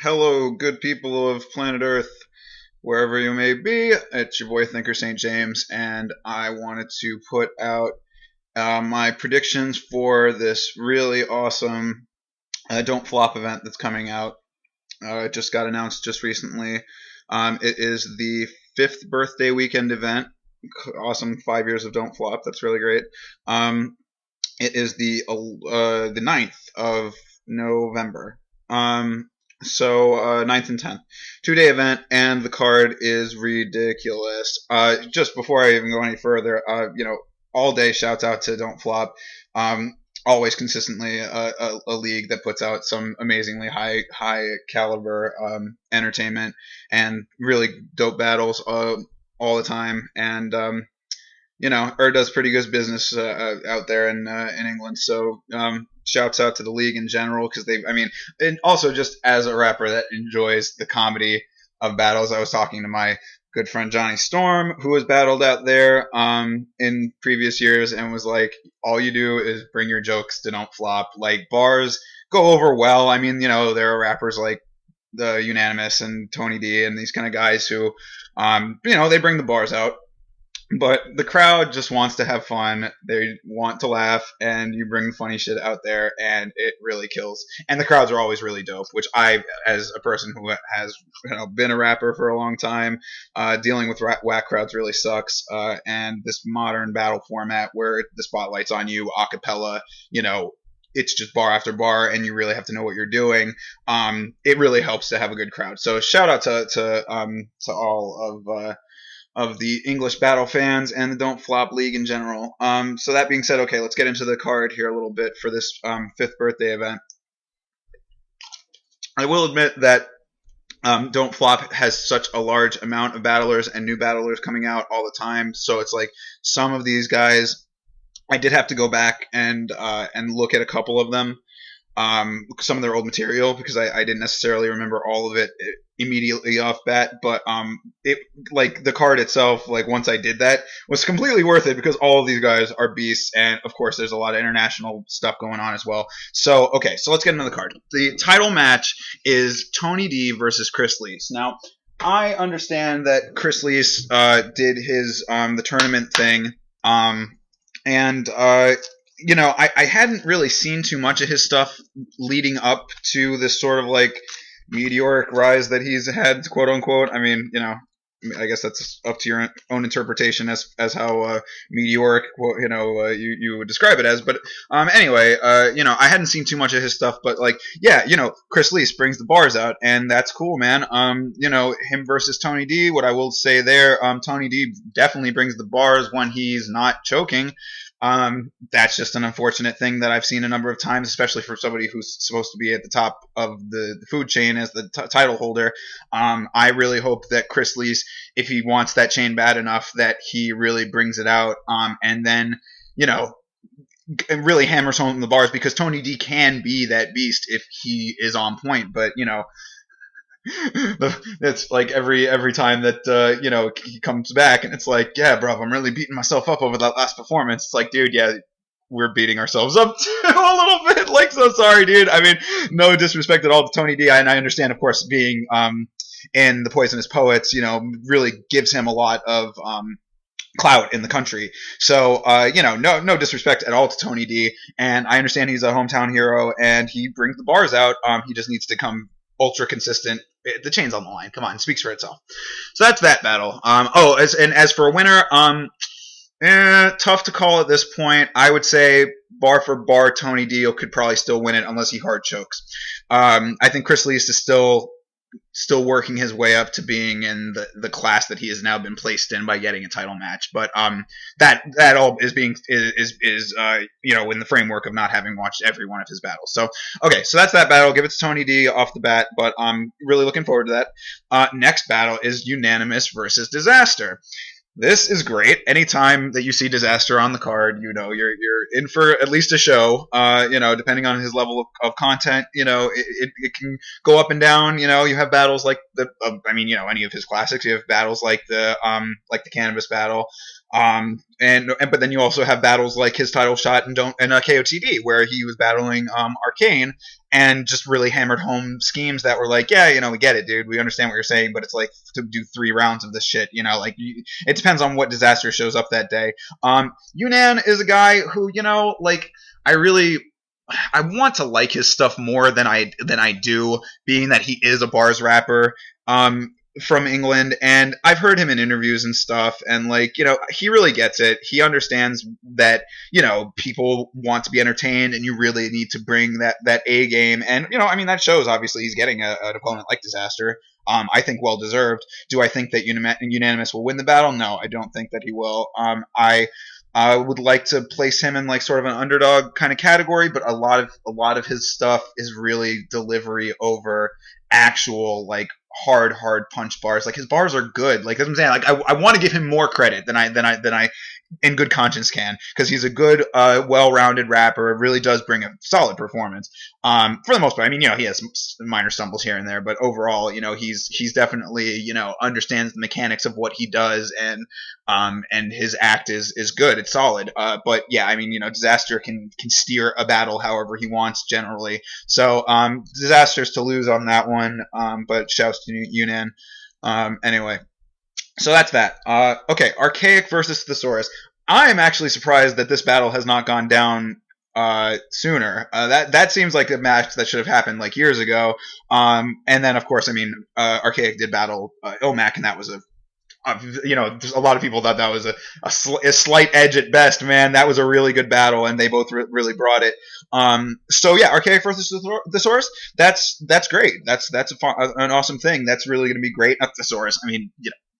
Hello, good people of planet Earth, wherever you may be. It's your boy Thinker St. James, and I wanted to put out my predictions for this really awesome Don't Flop event that's coming out. It just got announced just recently. It is the fifth birthday weekend event. Awesome, 5 years of Don't Flop. That's really great. It is the 9th of November. So 9th and 10th, 2 day event, and the card is ridiculous. Just before I even go any further, all day shouts out to Don't Flop. Always consistently a league that puts out some amazingly high caliber entertainment and really dope battles all the time. And does pretty good business out there in England. So shouts out to the league in general because and also just as a rapper that enjoys the comedy of battles. I was talking to my good friend Johnny Storm, who has battled out there in previous years, and was like, all you do is bring your jokes to Don't Flop. Like, bars go over well. I mean, there are rappers like the Unanimous and Tony D and these kind of guys who, they bring the bars out, but the crowd just wants to have fun. They want to laugh, and you bring the funny shit out there, and it really kills. And the crowds are always really dope, which I, as a person who has been a rapper for a long time, dealing with whack crowds really sucks. And this modern battle format where the spotlight's on you, a cappella, it's just bar after bar, and you really have to know what you're doing. It really helps to have a good crowd. So shout out to all of the English battle fans and the Don't Flop League in general. So that being said, okay, let's get into the card here a little bit for this fifth birthday event. I will admit that Don't Flop has such a large amount of battlers and new battlers coming out all the time. So it's like some of these guys, I did have to go back and look at a couple of them, some of their old material, because I didn't necessarily remember all of it immediately off bat, but it, like, the card itself, like, once I did that, was completely worth it because all of these guys are beasts, and of course there's a lot of international stuff going on as well. So okay, so let's get into the card. The title match is Tony D versus Chris Lees. Now, I understand that Chris Lees did his the tournament thing, and I hadn't really seen too much of his stuff leading up to this sort of like meteoric rise that he's had, quote unquote. I mean, I guess that's up to your own interpretation as how meteoric, you would describe it as. But anyway, I hadn't seen too much of his stuff, but like, yeah, Chris Lees brings the bars out, and that's cool, man. Him versus Tony D. What I will say there, Tony D definitely brings the bars when he's not choking. That's just an unfortunate thing that I've seen a number of times, especially for somebody who's supposed to be at the top of the food chain as the title holder. I really hope that Chris Lees, if he wants that chain bad enough, that he really brings it out, and then, really hammers home the bars, because Tony D can be that beast if he is on point. But it's like every time that he comes back, and it's like, yeah, bro, I'm really beating myself up over that last performance. It's like, dude, yeah, we're beating ourselves up too, a little bit. Like, so sorry, dude. I mean, no disrespect at all to Tony D, and I understand, of course, being in the Poisonous Poets, really gives him a lot of clout in the country. So, no disrespect at all to Tony D, and I understand he's a hometown hero and he brings the bars out. He just needs to come ultra consistent. The chain's on the line. Come on, it speaks for itself. So that's that battle. As for a winner, tough to call at this point. I would say bar for bar, Tony D could probably still win it unless he hard chokes. I think Chris Lees is still working his way up to being in the class that he has now been placed in by getting a title match. But that all is being is in the framework of not having watched every one of his battles. So okay, so that's that battle. Give it to Tony D off the bat, but I'm really looking forward to that. Next battle is Unanimous versus Disaster. This is great. Anytime that you see Disaster on the card, you're in for at least a show. Depending on his level of content, it can go up and down. You have battles like any of his classics. You have battles like the Cannabis battle, but then you also have battles like his title shot and KOTD, where he was battling Arcane, and just really hammered home schemes that were like, yeah, we get it, dude. We understand what you're saying, but it's like to do 3 rounds of this shit, like it depends on what disaster shows up that day. Yunan is a guy who, like I want to like his stuff more than I do, being that he is a bars rapper from England, and I've heard him in interviews and stuff, and he really gets it. He understands that people want to be entertained, and you really need to bring that A game, and that shows. Obviously, he's getting an opponent like Disaster. I think well deserved. Do I think that Unanimous will win the battle? No, I don't think that he will. I would like to place him in sort of an underdog kind of category, but a lot of his stuff is really delivery over actual hard punch bars. His bars are good. That's what I'm saying. I want to give him more credit than I in good conscience can, because he's a good, well-rounded rapper. It really does bring a solid performance. For the most part, he has some minor stumbles here and there, but overall, he's definitely, understands the mechanics of what he does, and his act is good. It's solid. But yeah, Disaster can steer a battle however he wants generally. So, Disaster's to lose on that one. But shouts to Yunan. Anyway. So that's that. Okay, Archaic versus Thesaurus. I am actually surprised that this battle has not gone down sooner. That seems like a match that should have happened years ago. And then of course, Archaic did battle Ilmac, and that was a lot of people thought that was a slight edge at best. Man, that was a really good battle, and they both really brought it. So yeah, Archaic versus Thesaurus. That's great. That's an awesome thing. That's really going to be great. Thesaurus.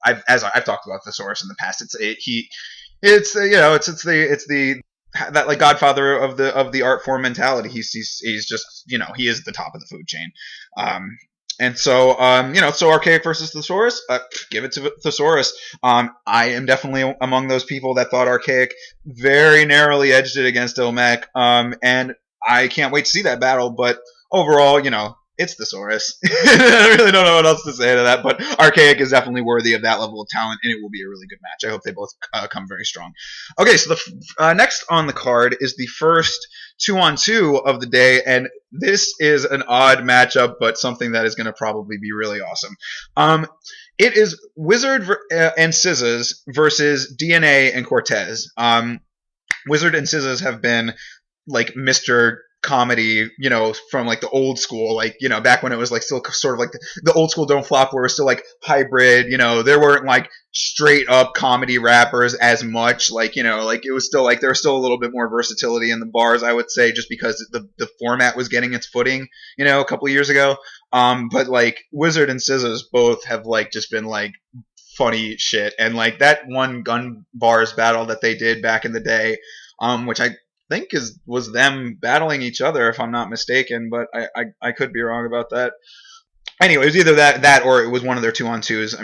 I've talked about Thesaurus in the past. It's the that godfather of the art form mentality. He's just he is the top of the food chain. And so so Archaic versus Thesaurus, give it to Thesaurus. I am definitely among those people that thought Archaic very narrowly edged it against Ilmac. And I can't wait to see that battle. But overall, it's Thesaurus. I really don't know what else to say to that, but Archaic is definitely worthy of that level of talent, and it will be a really good match. I hope they both come very strong. Okay, so the next on the card is the first 2-on-2 of the day, and this is an odd matchup, but something that is going to probably be really awesome. It is Wizard and Scissors versus DNA and Cortez. Wizard and Scissors have been Mr. Comedy, from the old school, back when it was still sort of the old school Don't Flop, where it was still hybrid, there weren't straight up comedy rappers as much, it was still there was still a little bit more versatility in the bars, I would say, just because the format was getting its footing, a couple of years ago. But Wizard and Scissors both have just been funny shit, and that one gun bars battle that they did back in the day, which I think was them battling each other, if I'm not mistaken, but I could be wrong about that. Anyway, it was either that or it was one of their 2-on-2s.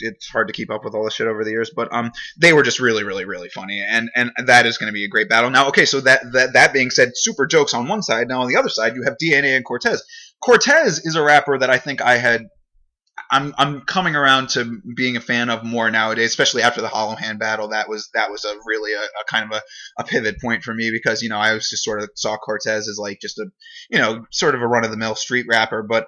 It's hard to keep up with all this shit over the years, but they were just really, really, really funny, and that is going to be a great battle. Now, okay, so that being said, super jokes on one side. Now on the other side, you have DNA and Cortez. Cortez is a rapper that I think I'm coming around to being a fan of more nowadays, especially after the Hollow Hand battle. That was a really a kind of a pivot point for me, because I was just sort of saw Cortez as just a sort of a run of the mill street rapper, but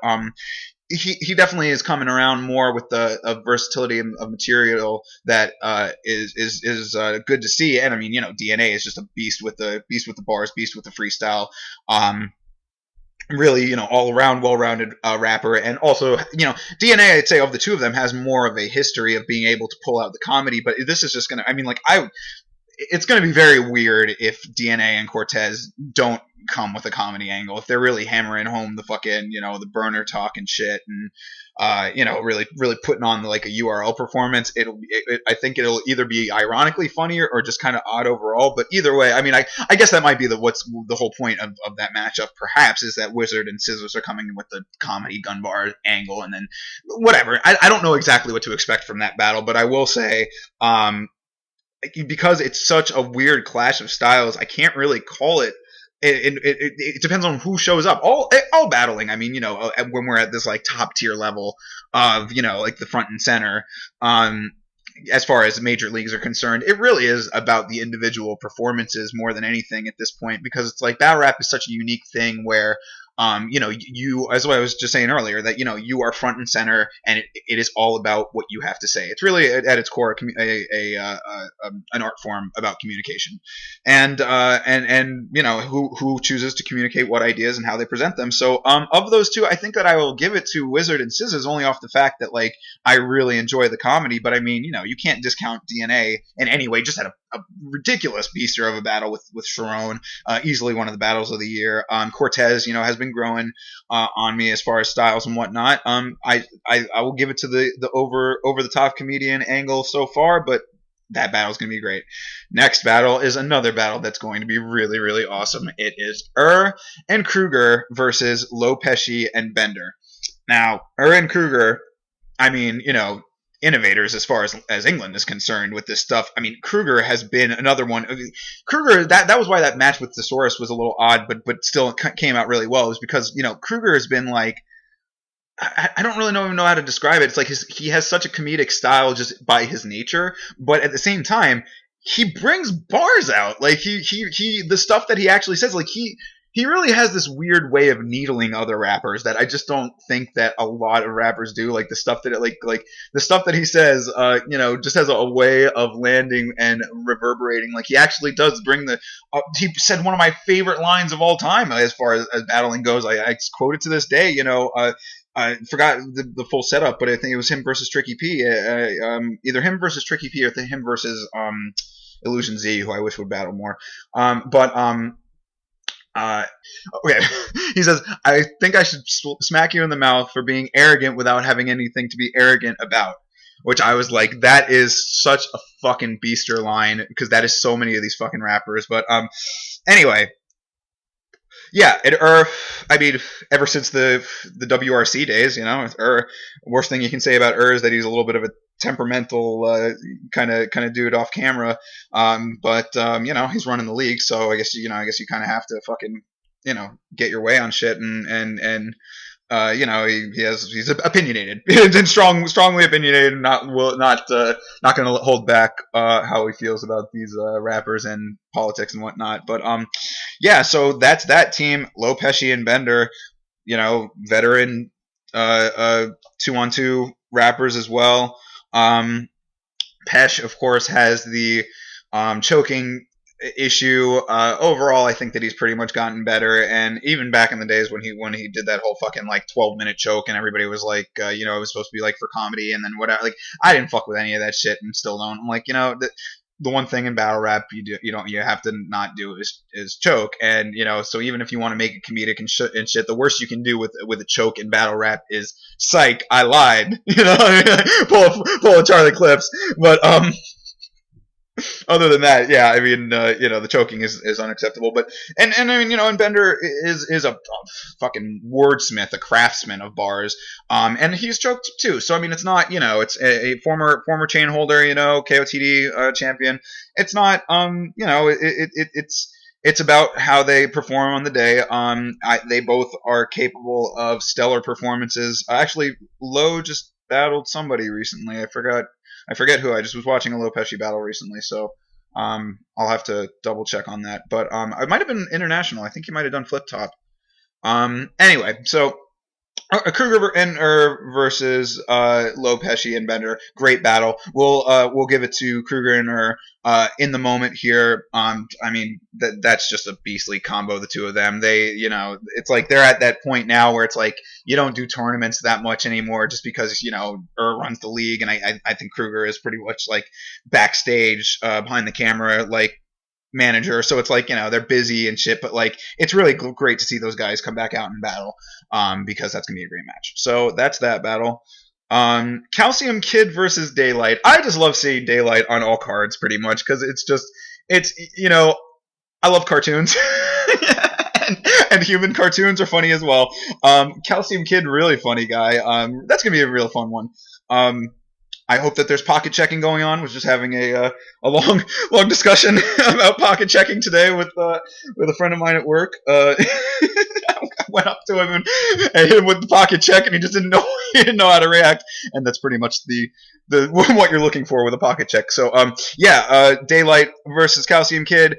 he definitely is coming around more with the versatility of material that is good to see. And DNA is just a beast with the bars, beast with the freestyle. Really, all around well-rounded rapper, and also, DNA, I'd say, of the two of them, has more of a history of being able to pull out the comedy. But this is just gonna, it's gonna be very weird if DNA and Cortez don't come with a comedy angle, if they're really hammering home the fucking, the burner talk and shit, and really putting on a URL performance. I think it'll either be ironically funnier or just kind of odd overall. But either way, I guess that might be what's the whole point of that matchup. Perhaps is that Wizard and Scissors are coming in with the comedy gun bar angle, and then whatever. I don't know exactly what to expect from that battle, but I will say, because it's such a weird clash of styles, I can't really call it. It depends on who shows up. All battling. When we're at this top tier level of the front and center, as far as major leagues are concerned, it really is about the individual performances more than anything at this point, because it's battle rap is such a unique thing where you, as what I was just saying earlier, that you are front and center, and it is all about what you have to say. It's really at its core an art form about communication, and who chooses to communicate what ideas and how they present them. So of those two, I think that I will give it to Wizard and Scissors only off the fact that like I really enjoy the comedy, but I mean you can't discount DNA in any way. Just had a ridiculous beaster of a battle with Sharon, easily one of the battles of the year. Cortez, has been growing on me as far as styles and whatnot. I will give it to the over the top comedian angle so far, but that battle is going to be great. Next battle is another battle that's going to be really, really awesome. It is and Kruger versus Lopesci and Bender. Now, and Kruger, I mean, innovators as far as England is concerned with this stuff. I mean, Kruger has been another one. Kruger, that was why that match with Thesaurus was a little odd, but still came out really well. It was because, Kruger has been like, I don't really even know how to describe it. It's like he has such a comedic style just by his nature, but at the same time, he brings bars out. Like the stuff that he actually says, like he really has this weird way of needling other rappers that I just don't think that a lot of rappers do. Like the stuff that the stuff that he says, just has a way of landing and reverberating. Like he actually does bring he said one of my favorite lines of all time as far as battling goes. I quote it to this day. I forgot the full setup, but I think it was him versus Tricky P. Either him versus Tricky P or him versus Illusion Z, who I wish would battle more. Okay. He says, I think I should smack you in the mouth for being arrogant without having anything to be arrogant about. Which I was like, that is such a fucking beaster line, because that is so many of these fucking rappers. But anyway. Yeah, I mean, ever since the WRC days, worst thing you can say about is that he's a little bit of a temperamental kind of dude off camera. But he's running the league, so I guess you kind of have to fucking get your way on shit and he's opinionated and strongly opinionated, and not going to hold back how he feels about these rappers and politics and whatnot. But so that's that team. Lopesci and Bender, veteran 2-on-2 rappers as well. Pesh, of course, has the choking issue. Overall, I think that he's pretty much gotten better, and even back in the days when he did that whole fucking like 12-minute choke and everybody was like it was supposed to be like for comedy and then whatever, like I didn't fuck with any of that shit and still don't. I'm like, the one thing in battle rap you have to not do is choke, and so even if you want to make it comedic and shit, the worst you can do with a choke in battle rap is psych, I lied. Pull a Charlie Clips. But other than that, yeah, I mean, the choking is unacceptable. But and I mean, and Bender is a fucking wordsmith, a craftsman of bars. And he's choked too. So I mean, it's not, it's a former chain holder, KOTD champion. It's not, it's about how they perform on the day. They both are capable of stellar performances. Actually, Low just battled somebody recently. I forget who. I just was watching a Lopesci battle recently, so I'll have to double check on that. But it might have been international. I think he might have done flip top. Anyway, so Kruger versus Lopesci and Bender, great battle. We'll give it to Kruger and in the moment here. I mean that's just a beastly combo, the two of them. They, it's like they're at that point now where it's like you don't do tournaments that much anymore just because runs the league, and I think Kruger is pretty much like backstage behind the camera like manager, so it's like they're busy and shit, but like it's really great to see those guys come back out and battle because that's gonna be a great match. So that's that battle. Calcium Kid versus Daylight. I just love seeing Daylight on all cards pretty much because it's I love cartoons and human cartoons are funny as well. Calcium Kid, really funny guy. That's gonna be a real fun one. I hope that there's pocket checking going on. Was just having a long discussion about pocket checking today with a friend of mine at work. I went up to him and hit him with the pocket check, and he just didn't know how to react. And that's pretty much the what you're looking for with a pocket check. So Daylight versus Calcium Kid.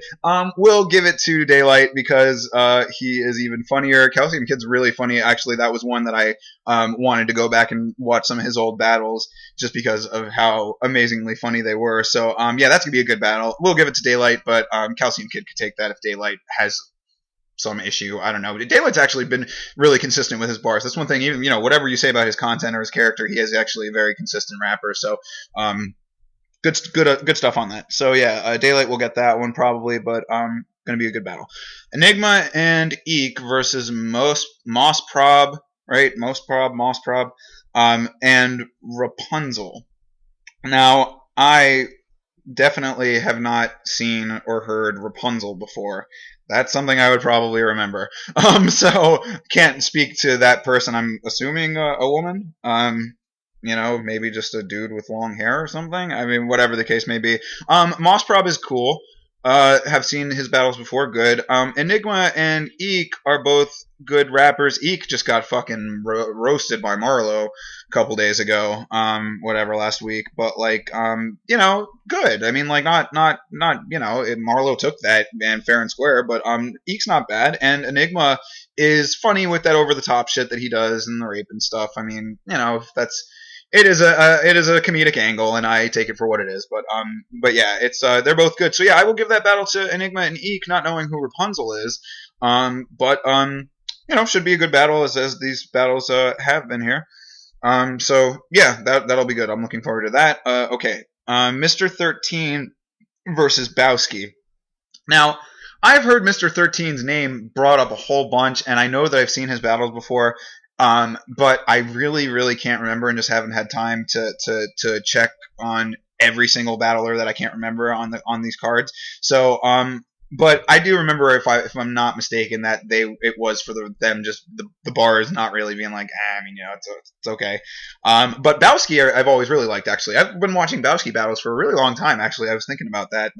We'll give it to Daylight because he is even funnier. Calcium Kid's really funny. Actually, that was one that I wanted to go back and watch some of his old battles just because of how amazingly funny they were. So that's gonna be a good battle. We'll give it to Daylight, but Calcium Kid could take that if Daylight has some issue. I don't know. Daylight's actually been really consistent with his bars. That's one thing. Even whatever you say about his content or his character, he is actually a very consistent rapper. So good stuff on that. So Daylight will get that one probably, but gonna be a good battle. Enigma and Eek versus Moss Prob, right? Moss Prob, and Rapunzel. Now I definitely have not seen or heard Rapunzel before. That's something I would probably remember. So can't speak to that person. I'm assuming a woman. Maybe just a dude with long hair or something. I mean, whatever the case may be. Moss Prob is cool. Have seen his battles before. Good. Enigma and Eek are both good rappers. Eek just got fucking roasted by Marlo a couple days ago. Last week. But good. I mean, not. Marlo took that and fair and square. But Eek's not bad, and Enigma is funny with that over the top shit that he does and the rape and stuff. I mean, that's. It is a comedic angle, and I take it for what it is. But it's they're both good. So I will give that battle to Enigma and Eek, not knowing who Rapunzel is. Should be a good battle as these battles have been here. That'll be good. I'm looking forward to that. Okay, Mr. 13 versus Bowski. Now, I've heard Mr. 13's name brought up a whole bunch, and I know that I've seen his battles before. But I really, really can't remember and just haven't had time to check on every single battler that I can't remember on these cards. So, but I do remember if I'm not mistaken that it was for them just the bars not really being like, it's okay. But Bowski I've always really liked actually. I've been watching Bowski battles for a really long time actually. I was thinking about that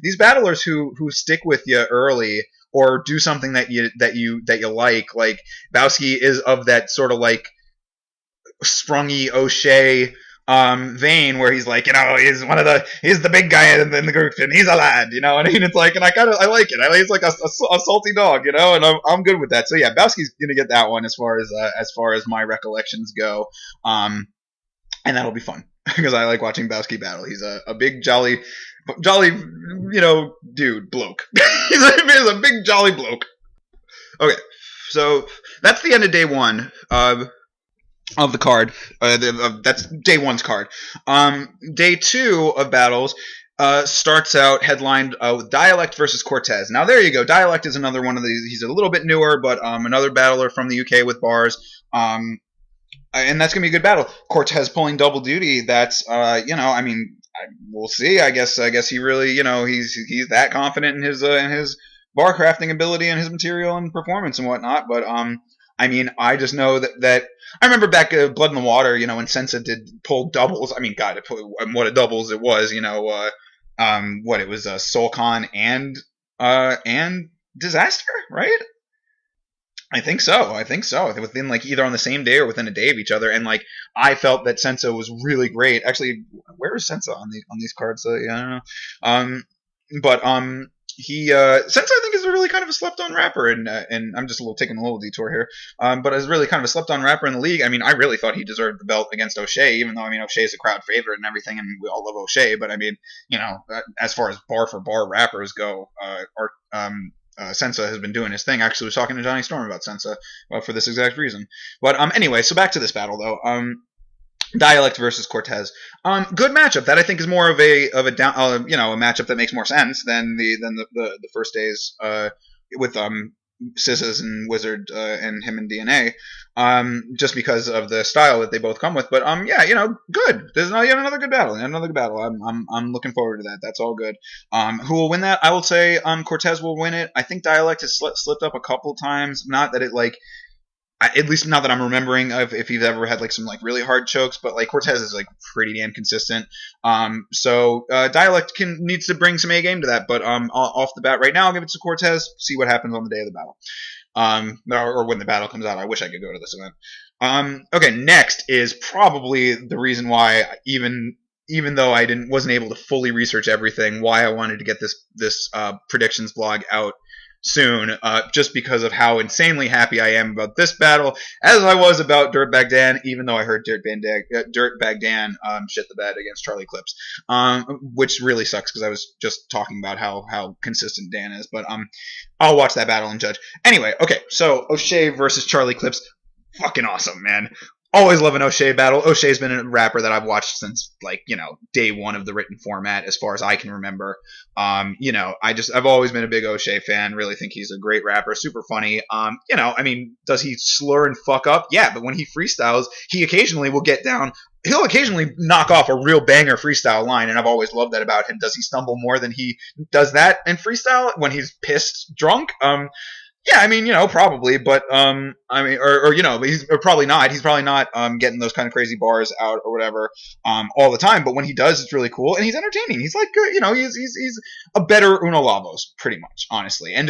these battlers who stick with you early or do something that you like Bowski is of that sort of like sprungy O'Shea vein where he's like, he's the big guy in the group and he's a lad, and I mean, it's like, and I like it. He's like a salty dog, and I'm good with that. So Bowski's gonna get that one as far as my recollections go, and that'll be fun because I like watching Bowski battle. He's a big jolly, dude, bloke. he's a big jolly bloke. Okay, so that's the end of day one of the card. That's day one's card. Day two of battles starts out headlined with Dialect versus Cortez. Now there you go. Dialect is another one of these. He's a little bit newer, but another battler from the UK with bars. And that's gonna be a good battle. Cortez pulling double duty. That's we'll see. I guess he really he's that confident in his bar crafting ability and his material and performance and whatnot. But I just know that I remember back at Blood in the Water, when Sensa did pull doubles. I mean, God, what a doubles it was. What it was, Soulcon and Disaster, right? I think so. Within either on the same day or within a day of each other, and I felt that Sensa was really great. Actually, where is Sensa on these cards? I don't know. Sensa I think is a really kind of a slept-on rapper, and I'm just taking a little detour here. But is really kind of a slept-on rapper in the league. I mean, I really thought he deserved the belt against O'Shea, even though O'Shea is a crowd favorite and everything, and we all love O'Shea. But as far as bar for bar rappers go, Sensa has been doing his thing. Actually, I was talking to Johnny Storm about Sensa for this exact reason. But anyway, so back to this battle though. Dialect versus Cortez. Good matchup. That I think is more of a down, a matchup that makes more sense than the first days with Scissors and Wizard and him and DNA. Just because of the style that they both come with. But good. There's yet another good battle. I'm looking forward to that. That's all good. Who will win that? I will say Cortez will win it. I think Dialect has slipped up a couple times. Not that it at least not that I'm remembering of if he's ever had like some like really hard chokes, but like Cortez is like pretty damn consistent. So Dialect needs to bring some A game to that, but off the bat right now, I'll give it to Cortez. See what happens on the day of the battle. Or when the battle comes out. I wish I could go to this event. Okay, next is probably the reason why even though I wasn't able to fully research everything, why I wanted to get this predictions blog out soon, just because of how insanely happy I am about this battle, as I was about Dirtbag Dan, even though I heard Dirtbag Dan shit the bed against Charlie Clips, which really sucks because I was just talking about how consistent Dan is, but I'll watch that battle and judge. Anyway, okay, so O'Shea versus Charlie Clips, fucking awesome, man. Always love an O'Shea battle. O'Shea's been a rapper that I've watched since like, day one of the written format, as far as I can remember. I've always been a big O'Shea fan. Really think he's a great rapper, super funny. Does he slur and fuck up? Yeah, but when he freestyles, he occasionally will get down. He'll occasionally knock off a real banger freestyle line, and I've always loved that about him. Does he stumble more than he does that in freestyle when he's pissed drunk? Yeah, probably, but he's probably not. He's probably not getting those kind of crazy bars out or whatever all the time. But when he does, it's really cool and he's entertaining. He's like, he's a better Uno Lavos, pretty much, honestly, and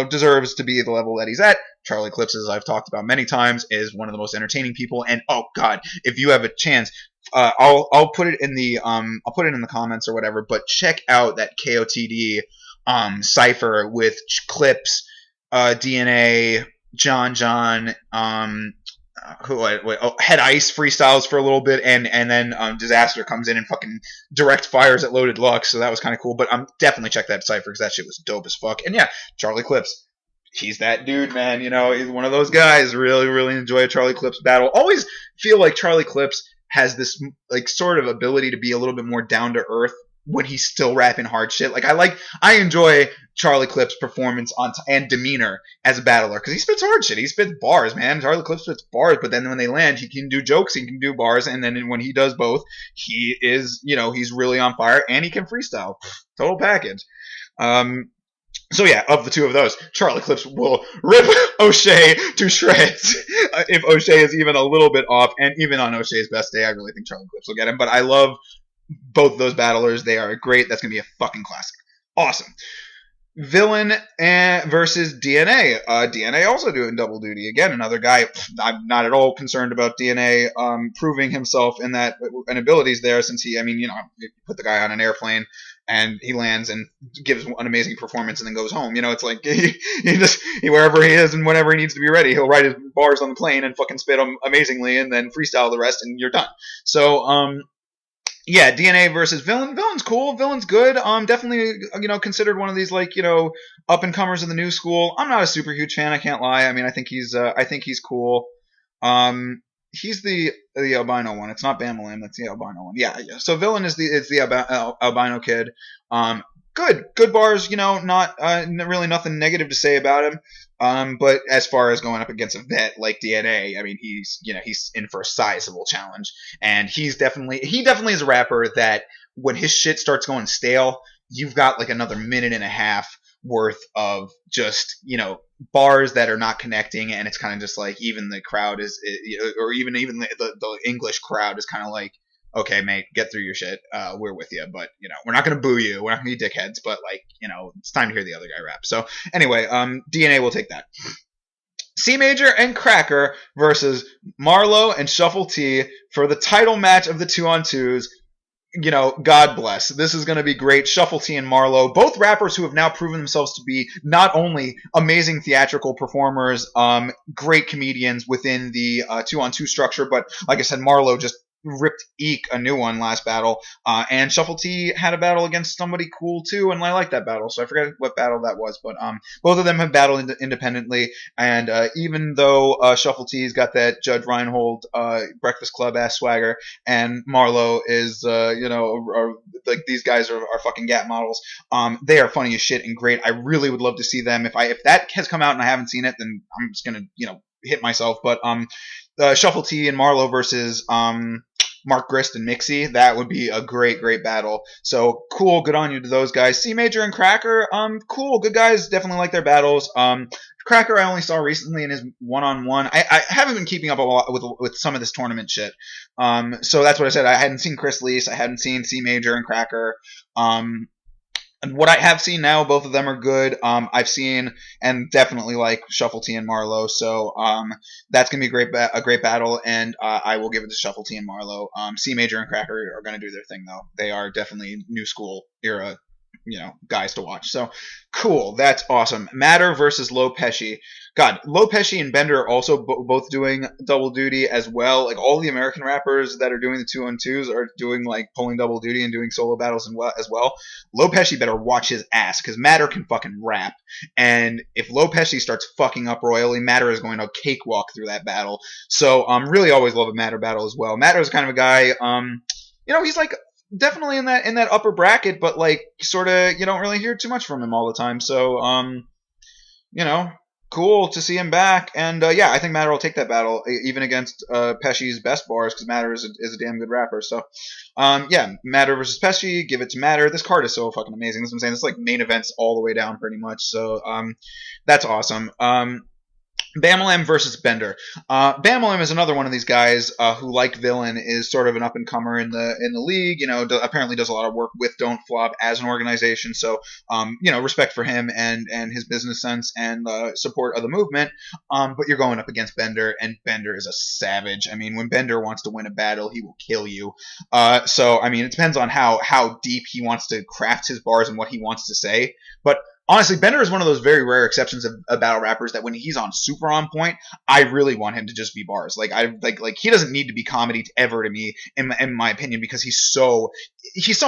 deserves to be the level that he's at. Charlie Clips, as I've talked about many times, is one of the most entertaining people. And oh god, if you have a chance, I'll put it in the comments or whatever. But check out that KOTD cipher with Clips. DNA, John, Head Ice freestyles for a little bit, and then Disaster comes in and fucking direct fires at Loaded Lux, so that was kind of cool. But definitely check that cipher because that shit was dope as fuck. And yeah, Charlie Clips, he's that dude, man. He's one of those guys. Really, really enjoy a Charlie Clips battle. Always feel like Charlie Clips has this like sort of ability to be a little bit more down to earth when he's still rapping hard shit. Like I enjoy Charlie Clips' performance and demeanor as a battler because he spits hard shit. He spits bars, man. Charlie Clips spits bars, but then when they land, he can do jokes, he can do bars, and then when he does both, he is, he's really on fire and he can freestyle. Total package. So yeah, of the two of those, Charlie Clips will rip O'Shea to shreds if O'Shea is even a little bit off, and even on O'Shea's best day, I really think Charlie Clips will get him. But I love both of those battlers. They are great. That's going to be a fucking classic. Awesome. Villain versus DNA. DNA also doing double duty. Again, another guy. I'm not at all concerned about DNA proving himself in abilities there, since he put the guy on an airplane and he lands and gives an amazing performance and then goes home. It's like he wherever he is and whenever he needs to be ready, he'll write his bars on the plane and fucking spit them amazingly and then freestyle the rest and you're done. So yeah, DNA versus Villain. Villain's cool. Villain's good. Definitely, considered one of these up and comers of the new school. I'm not a super huge fan. I can't lie. I think he's cool. He's the albino one. It's not Bamalam. That's the albino one. Yeah. So Villain is the albino kid. Good bars. Not really nothing negative to say about him. But as far as going up against a vet like DNA, he's in for a sizable challenge, and he definitely is a rapper that when his shit starts going stale, you've got like another minute and a half worth of just bars that are not connecting, and it's kind of just like even the crowd or even the English crowd is kind of like, okay, mate, get through your shit. We're with you, but we're not gonna boo you. We're not gonna be dickheads, but it's time to hear the other guy rap. So anyway, DNA will take that. C Major and Cracker versus Marlowe and Shuffle T for the title match of the 2-on-2s. God bless. This is going to be great. Shuffle T and Marlowe, both rappers who have now proven themselves to be not only amazing theatrical performers, great comedians within the 2-on-2 structure, but like I said, Marlowe just ripped Eek a new one last battle, and Shuffle T had a battle against somebody cool too, and I like that battle, so I forget what battle that was, but both of them have battled independently, and even though Shuffle T's got that Judge Reinhold Breakfast Club ass swagger, and Marlowe is like these guys are fucking Gap models, they are funny as shit and great. I really would love to see them. If that has come out and I haven't seen it, then I'm just gonna hit myself. But Shuffle T and Marlowe versus Mark Grist and Mixie. That would be a great, great battle. So cool, good on you to those guys. C Major and Cracker, cool, good guys. Definitely like their battles. Cracker I only saw recently in his one-on-one. I haven't been keeping up a lot with some of this tournament shit. So that's what I said. I hadn't seen Chris Lease. I hadn't seen C Major and Cracker. And what I have seen now, both of them are good. I've seen and definitely like Shuffle T and Marlowe, so that's gonna be a great battle, and I will give it to Shuffle T and Marlowe. C Major and Cracker are gonna do their thing though. They are definitely new school era, guys to watch. So cool, that's awesome. Matter versus Low Pesci. God, Low Pesci and Bender are also both doing double duty as well. Like all the American rappers that are doing the 2-on-2s are doing like pulling double duty and doing solo battles as well. Low Pesci better watch his ass because Matter can fucking rap. And if Low Pesci starts fucking up royally, Matter is going to cakewalk through that battle. So really always love a Matter battle as well. Matter is kind of a guy, he's like definitely in that upper bracket, but like sort of you don't really hear too much from him all the time. So cool to see him back, and I think Matter will take that battle even against Pesci's best bars because Matter is a damn good rapper. So Matter versus Pesci, give it to Matter. This card is so fucking amazing. That's what I'm saying. It's like main events all the way down pretty much. So that's awesome. Bamalam versus Bender. Bamalam is another one of these guys who, like Villain, is sort of an up and comer in the league. Apparently does a lot of work with Don't Flop as an organization. So, respect for him and his business sense and support of the movement. But you're going up against Bender, and Bender is a savage. I mean, when Bender wants to win a battle, he will kill you. So, I mean, it depends on how deep he wants to craft his bars and what he wants to say. But honestly, Bender is one of those very rare exceptions of battle rappers that when he's on super on point, I really want him to just be bars. Like he doesn't need to be comedy ever to me, in my opinion, because he's so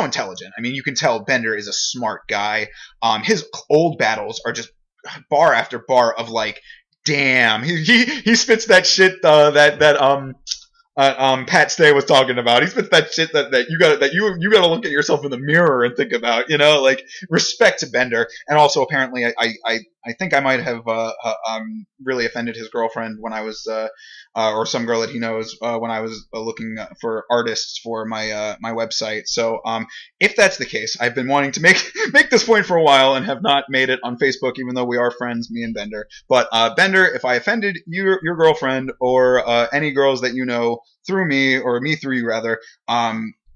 intelligent. I mean, you can tell Bender is a smart guy. His old battles are just bar after bar of like, damn, he spits that shit Pat Stay was talking about. He spits that shit that you gotta look at yourself in the mirror and think about, like respect to Bender. And also apparently I think I might have really offended his girlfriend when I was or some girl that he knows when I was looking for artists for my website. So if that's the case, I've been wanting to make this point for a while and have not made it on Facebook, even though we are friends, me and Bender. But Bender, if I offended your girlfriend or any girls that you know through me, or me through you rather,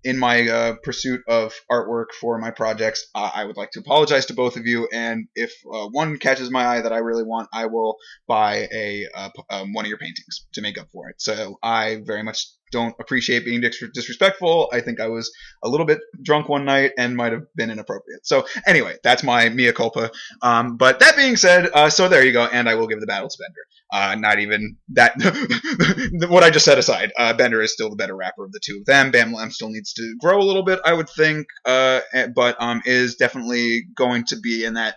in my pursuit of artwork for my projects, I would like to apologize to both of you. And if one catches my eye that I really want, I will buy one of your paintings to make up for it. So I very much don't appreciate being disrespectful. I think I was a little bit drunk one night and might have been inappropriate. So anyway, that's my mea culpa. But that being said, so there you go. And I will give the battle to Bender. Not even that. What I just said aside, Bender is still the better rapper of the two of them. Bamalam still needs to grow a little bit, I would think, but is definitely going to be in that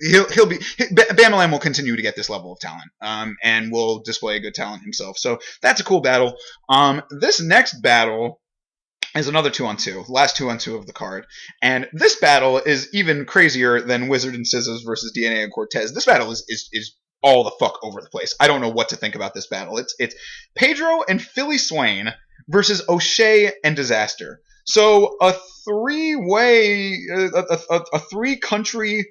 Bamalam will continue to get this level of talent, and will display a good talent himself. So that's a cool battle. This next battle is another 2-on-2, last 2-on-2 of the card. And this battle is even crazier than Wizard and Scissors versus DNA and Cortez. This battle is all the fuck over the place. I don't know what to think about this battle. It's Pedro and Philly Swain versus O'Shea and Disaster. So a three-country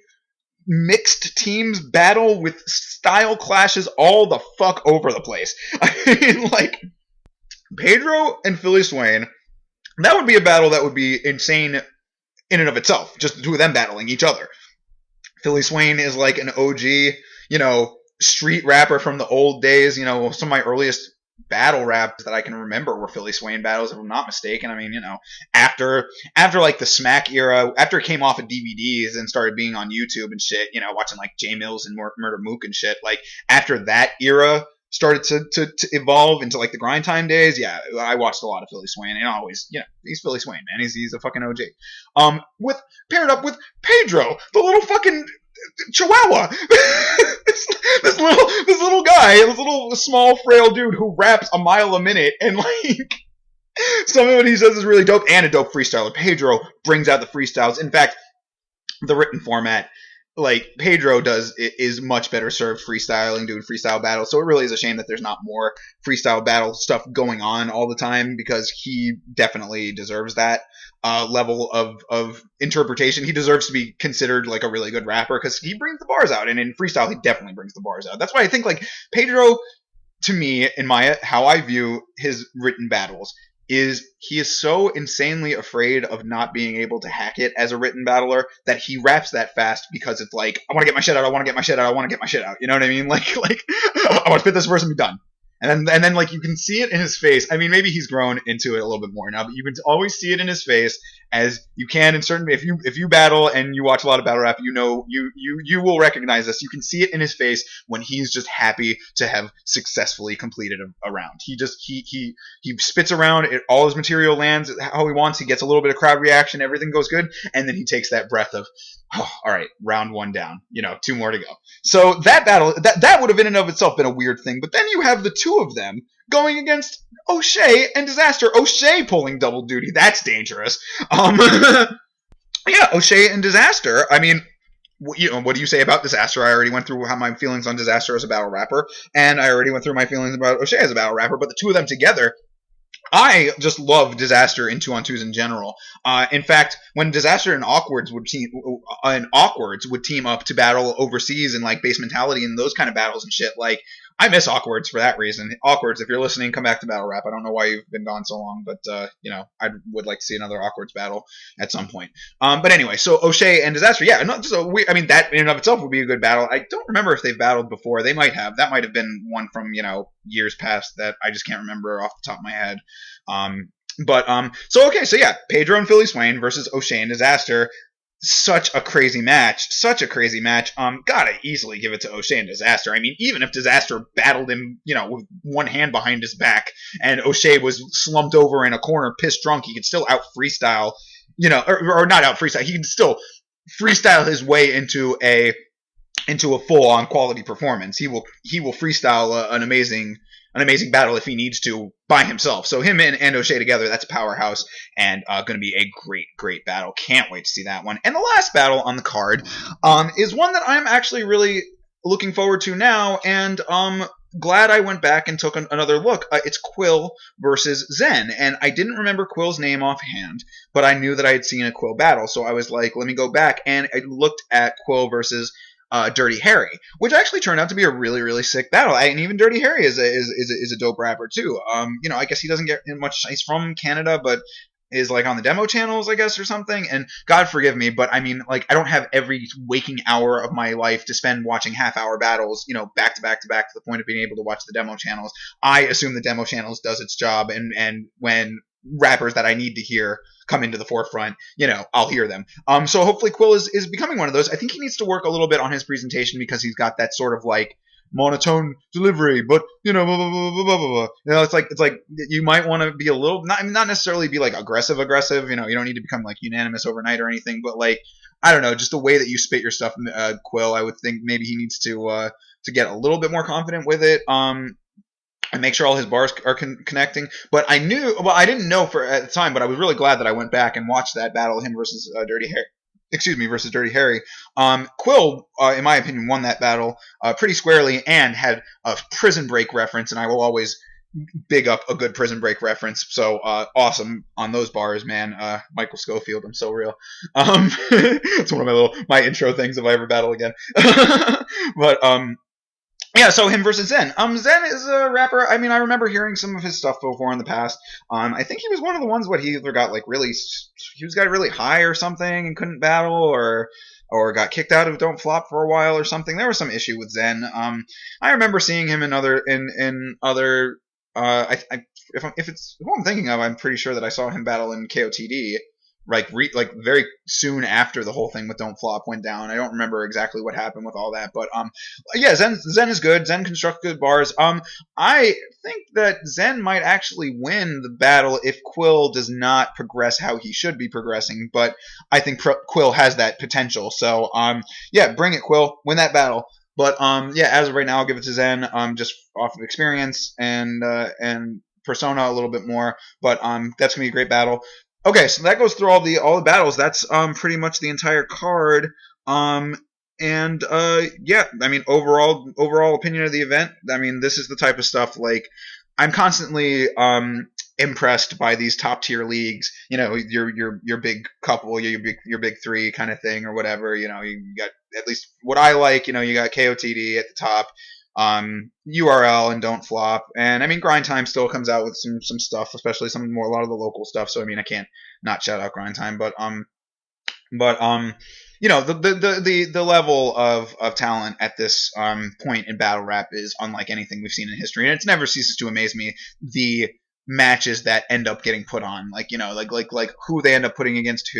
mixed teams battle with style clashes all the fuck over the place. I mean, like, Pedro and Philly Swain, that would be a battle that would be insane in and of itself, just the two of them battling each other. Philly Swain is like an OG, street rapper from the old days. Some of my earliest battle raps that I can remember were Philly Swain battles, if I'm not mistaken. I mean, after like the Smack era, after it came off of DVDs and started being on YouTube and shit, watching like J Mills and Murder Mook and shit, like after that era started to evolve into like the grind time days, yeah, I watched a lot of Philly Swain, and always, he's Philly Swain, man. He's a fucking OG. Paired up with Pedro, the little fucking Chihuahua. this little guy, this little small frail dude who raps a mile a minute, and like some of what he says is really dope, and a dope freestyler. Pedro brings out the freestyles. In fact, the written format like Pedro is much better served freestyling, doing freestyle battles. So it really is a shame that there's not more freestyle battle stuff going on all the time, because he definitely deserves that level of interpretation. He deserves to be considered like a really good rapper because he brings the bars out, and in freestyle he definitely brings the bars out. That's why I think like Pedro, to me, in my how I view his written battles, is he is so insanely afraid of not being able to hack it as a written battler that he raps that fast because it's like, I want to get my shit out, I want to get my shit out, I want to get my shit out. You know what I mean? Like I want to spit this verse and be done. And then like you can see it in his face. I mean, maybe he's grown into it a little bit more now, but you can always see it in his face, as you can in certain. If you battle and you watch a lot of battle rap, you know you will recognize this. You can see it in his face when he's just happy to have successfully completed a round. He spits around, all his material lands how he wants. He gets a little bit of crowd reaction, everything goes good, and then he takes that breath of, oh, all right, round one down, 2 more to go. So that battle, that would have in and of itself been a weird thing. But then you have the two of them going against O'Shea and Disaster. O'Shea pulling double duty. That's dangerous. Yeah, O'Shea and Disaster. I mean, what do you say about Disaster? I already went through how my feelings on Disaster as a battle rapper, and I already went through my feelings about O'Shea as a battle rapper. But the two of them together, I just love Disaster in 2-on-2s in general. In fact, when Disaster and Awkwards would team up to battle overseas in like Base Mentality and those kind of battles and shit, like I miss Awkwards for that reason. Awkwards, if you're listening, come back to Battle Rap. I don't know why you've been gone so long, but I would like to see another Awkwards battle at some point. But anyway, so O'Shea and Disaster, yeah, not just I mean, that in and of itself would be a good battle. I don't remember if they've battled before. They might have. That might have been one from years past that I just can't remember off the top of my head. So yeah, Pedro and Philly Swain versus O'Shea and Disaster. Such a crazy match. Gotta easily give it to O'Shea and Disaster. I mean, even if Disaster battled him, with one hand behind his back, and O'Shea was slumped over in a corner, pissed drunk, he could still out freestyle, or not out freestyle. He could still freestyle his way into a full on quality performance. He will freestyle an amazing battle if he needs to by himself. So him and O'Shea together, that's a powerhouse, and going to be a great battle. Can't wait to see that one. And the last battle on the card is one that I'm actually really looking forward to now, and glad I went back and took another look. It's Quill versus Zen, and I didn't remember Quill's name offhand, but I knew that I had seen a Quill battle, so I was like, let me go back, and I looked at Quill versus Dirty Harry, which actually turned out to be a really sick battle. And even Dirty Harry is a dope rapper too. I guess he doesn't get much. He's from Canada, but is like on the demo channels, I guess, or something. And God forgive me, but I mean, like, I don't have every waking hour of my life to spend watching half-hour battles, back to back to the point of being able to watch the demo channels. I assume the demo channels does its job, and when rappers that I need to hear come into the forefront, I'll hear them. So hopefully Quill is becoming one of those. I think he needs to work a little bit on his presentation because he's got that sort of like monotone delivery, but blah, blah, blah, blah, blah, blah. It's like you might want to be a little, not necessarily be like aggressive. You don't need to become like unanimous overnight or anything, but like, I don't know, just the way that you spit your stuff, Quill, I would think maybe he needs to get a little bit more confident with it. And make sure all his bars are connecting. But I didn't know at the time, but I was really glad that I went back and watched that battle, him versus Dirty Harry. Versus Dirty Harry. Quill, in my opinion, won that battle pretty squarely and had a Prison Break reference, and I will always big up a good Prison Break reference. So awesome on those bars, man. Michael Schofield, I'm so real. It's one of my intro things if I ever battle again. But yeah, so him versus Zen. Zen is a rapper. I mean, I remember hearing some of his stuff before in the past. I think he was one of the ones he either got really high or something and couldn't battle, or got kicked out of Don't Flop for a while or something. There was some issue with Zen. I remember seeing him in other. If it's who I'm thinking of, I'm pretty sure that I saw him battle in KOTD. Like very soon after the whole thing with Don't Flop went down. I don't remember exactly what happened with all that, but yeah, Zen is good. Zen constructs good bars. I think that Zen might actually win the battle if Quill does not progress how he should be progressing, but I think Quill has that potential. So yeah, bring it, Quill, win that battle. But yeah, as of right now, I'll give it to Zen, just off of experience and persona a little bit more. But that's gonna be a great battle. Okay, so that goes through all the battles. That's pretty much the entire card. Yeah, I mean, overall opinion of the event. I mean, this is the type of stuff like I'm constantly impressed by these top tier leagues. You know, your big couple, your big three kind of thing, or whatever. You know, you got at least what I like. You know, you got KOTD at the top, URL and Don't Flop, and I mean Grind Time still comes out with some stuff, especially a lot of the local stuff. So I mean, I can't not shout out Grind Time, but you know the level of talent at this point in battle rap is unlike anything we've seen in history, and it never ceases to amaze me the matches that end up getting put on, like you know like who they end up putting against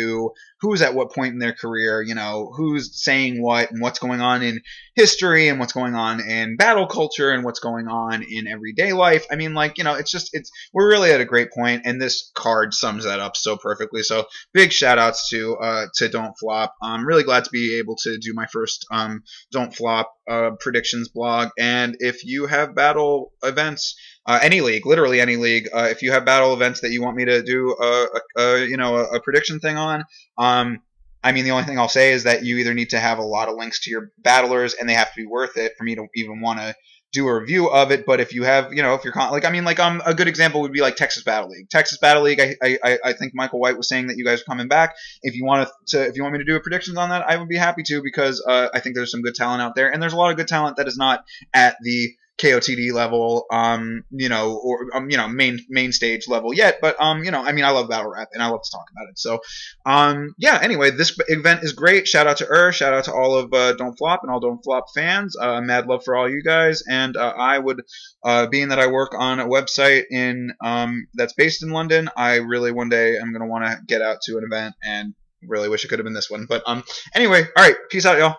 who's at what point in their career, you know, who's saying what and what's going on in history and what's going on in battle culture and what's going on in everyday life. I mean, like, you know, it's we're really at a great point, and this card sums that up so perfectly. So big shout outs to Don't Flop. I'm really glad to be able to do my first Don't Flop predictions blog. And if you have battle events, any league, literally any league, if you have battle events that you want me to do a prediction thing on, I mean, the only thing I'll say is that you either need to have a lot of links to your battlers, and they have to be worth it for me to even want to do a review of it. But if you have, you know, if you're a good example would be like Texas Battle League. Texas Battle League, I think Michael White was saying that you guys are coming back. If you want me to do a predictions on that, I would be happy to, because I think there's some good talent out there, and there's a lot of good talent that is not at the KOTD level, main stage level yet. But I mean, I love battle rap and I love to talk about it. So, yeah. Anyway, this event is great. Shout out to shout out to all of Don't Flop and all Don't Flop fans. Mad love for all you guys. And I would, being that I work on a website in that's based in London, I really one day I'm gonna want to get out to an event, and really wish it could have been this one. But anyway, all right. Peace out, y'all.